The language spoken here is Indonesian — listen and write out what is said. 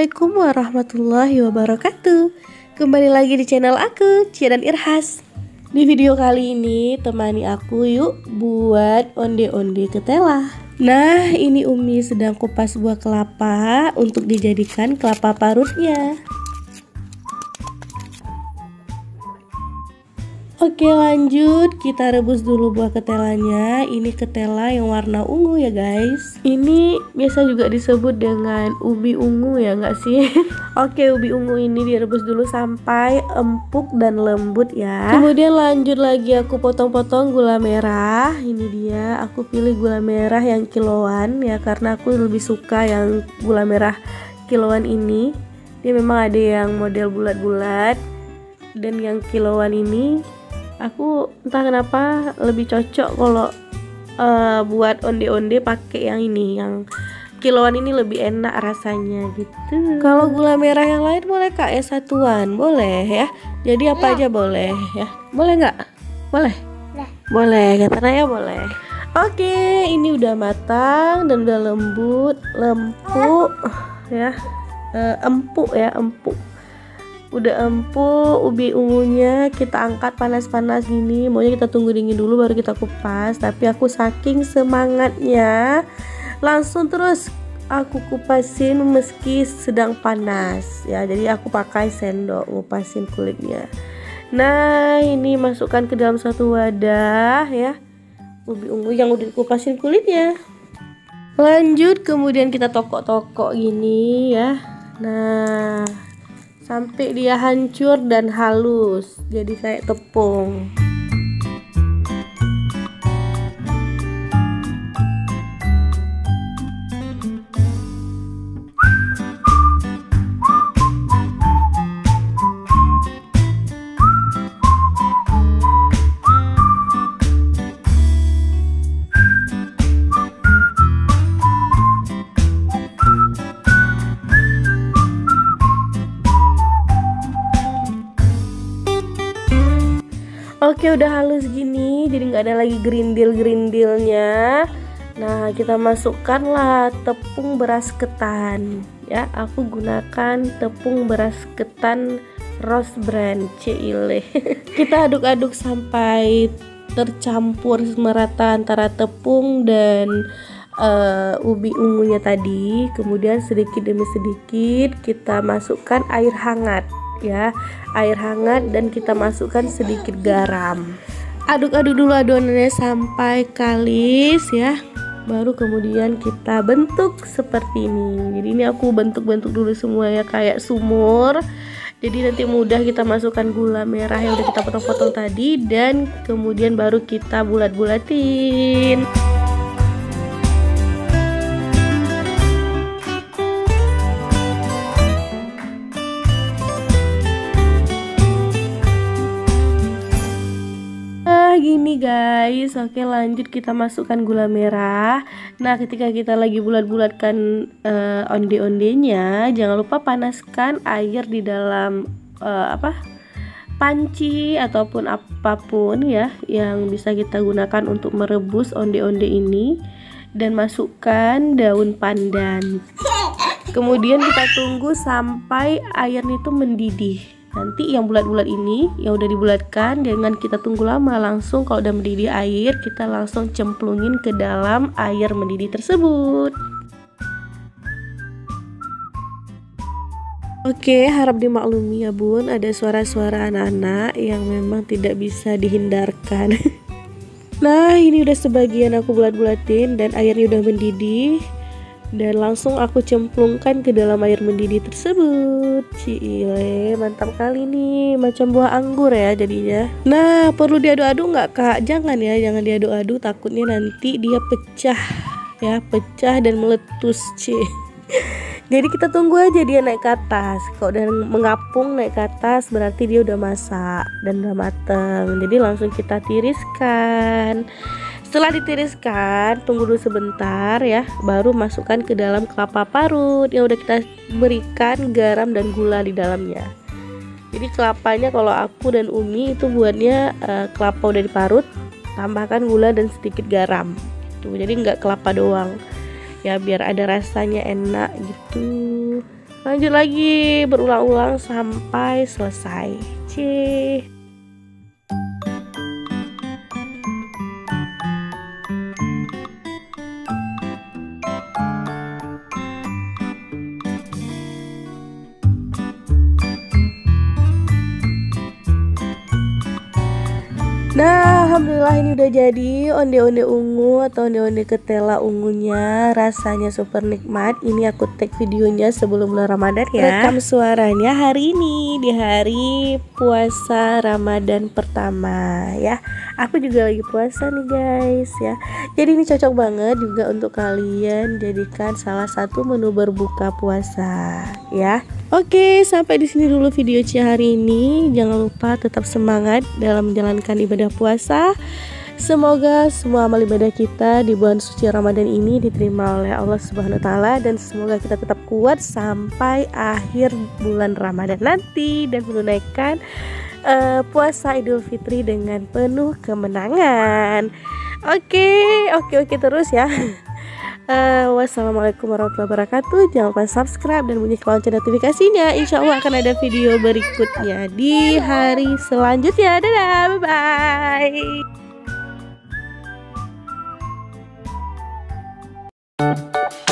Assalamualaikum warahmatullahi wabarakatuh. Kembali lagi di channel aku, Cia dan Irhas. Di video kali ini temani aku yuk buat onde-onde ketela. Nah, ini Umi sedang kupas buah kelapa untuk dijadikan kelapa parutnya. Oke, lanjut kita rebus dulu buah ketelanya. Ini ketela yang warna ungu ya guys. Ini biasa juga disebut dengan ubi ungu ya nggak sih? Oke, ubi ungu ini direbus dulu sampai empuk dan lembut ya. Kemudian lanjut lagi aku potong-potong gula merah. Ini dia, aku pilih gula merah yang kiloan ya, karena aku lebih suka yang gula merah kiloan ini. Dia memang ada yang model bulat-bulat, dan yang kiloan ini aku entah kenapa lebih cocok kalau buat onde-onde pakai yang ini, yang kiloan ini lebih enak rasanya gitu. Kalau gula merah yang lain boleh kak ya, satuan boleh ya, jadi apa aja boleh ya, boleh nggak? Boleh? Boleh katanya ya, boleh. Oke, ini udah matang dan udah lembut, empuk ya, empuk ya, empuk. Udah empuk ubi ungunya, kita angkat panas-panas gini. Maunya kita tunggu dingin dulu baru kita kupas, tapi aku saking semangatnya langsung terus aku kupasin meski sedang panas ya. Jadi aku pakai sendok ngupasin kulitnya. Nah, ini masukkan ke dalam satu wadah ya, ubi ungu yang udah dikupasin kulitnya. Lanjut kemudian kita tokok-tokok gini ya. Nah, sampai dia hancur dan halus jadi kayak tepung. Oke, udah halus gini, jadi nggak ada lagi gerindil-gerindilnya. Nah, kita masukkanlah tepung beras ketan ya. Aku gunakan tepung beras ketan Rose Brand Cile. Kita aduk-aduk sampai tercampur merata antara tepung dan ubi ungunya tadi. Kemudian sedikit demi sedikit kita masukkan air hangat ya, air hangat, dan kita masukkan sedikit garam. Aduk-aduk dulu adonannya sampai kalis ya, baru kemudian kita bentuk seperti ini. Jadi ini aku bentuk-bentuk dulu semua ya, kayak sumur. Jadi nanti mudah kita masukkan gula merah yang udah kita potong-potong tadi, dan kemudian baru kita bulat-bulatin. Gini guys. Oke, lanjut kita masukkan gula merah. Nah, ketika kita lagi bulat-bulatkan onde-ondenya, jangan lupa panaskan air di dalam panci ataupun apapun ya yang bisa kita gunakan untuk merebus onde-onde ini, dan masukkan daun pandan. Kemudian kita tunggu sampai airnya itu mendidih. Nanti yang bulat-bulat ini yang udah dibulatkan, jangan kita tunggu lama, langsung kalau udah mendidih air kita langsung cemplungin ke dalam air mendidih tersebut. Oke, harap dimaklumi ya bun, ada suara-suara anak-anak yang memang tidak bisa dihindarkan. Nah, ini udah sebagian aku bulat-bulatin dan airnya udah mendidih, dan langsung aku cemplungkan ke dalam air mendidih tersebut. Cile, mantap kali nih, macam buah anggur ya jadinya. Nah, perlu diaduk-aduk nggak kak? Jangan ya, jangan diaduk-aduk, takutnya nanti dia pecah ya, pecah dan meletus. Jadi kita tunggu aja dia naik ke atas. Kalau udah mengapung naik ke atas berarti dia udah masak dan udah mateng. Jadi langsung kita tiriskan. Setelah ditiriskan, tunggu dulu sebentar ya, baru masukkan ke dalam kelapa parut yang udah kita berikan garam dan gula di dalamnya. Jadi kelapanya kalau aku dan Umi itu buatnya kelapa udah diparut, tambahkan gula dan sedikit garam. Tuh, jadi nggak kelapa doang. Ya biar ada rasanya enak gitu. Lanjut lagi, berulang-ulang sampai selesai. Cih. Nah, alhamdulillah ini udah jadi onde-onde ungu atau onde-onde ketela ungunya. Rasanya super nikmat. Ini aku tag videonya sebelum bulan Ramadan ya. Rekam suaranya hari ini di hari puasa Ramadan pertama ya. Aku juga lagi puasa nih guys ya. Jadi ini cocok banget juga untuk kalian jadikan salah satu menu berbuka puasa ya. Oke, sampai di sini dulu video Cia hari ini. Jangan lupa tetap semangat dalam menjalankan ibadah puasa. Semoga semua amal ibadah kita di bulan suci Ramadan ini diterima oleh Allah Subhanahu wa taala, dan semoga kita tetap kuat sampai akhir bulan Ramadan nanti dan menunaikan puasa Idul Fitri dengan penuh kemenangan. Oke terus ya. Wassalamualaikum warahmatullahi wabarakatuh. Jangan lupa subscribe dan bunyi lonceng notifikasinya. Insya Allah akan ada video berikutnya di hari selanjutnya. Dadah, bye bye.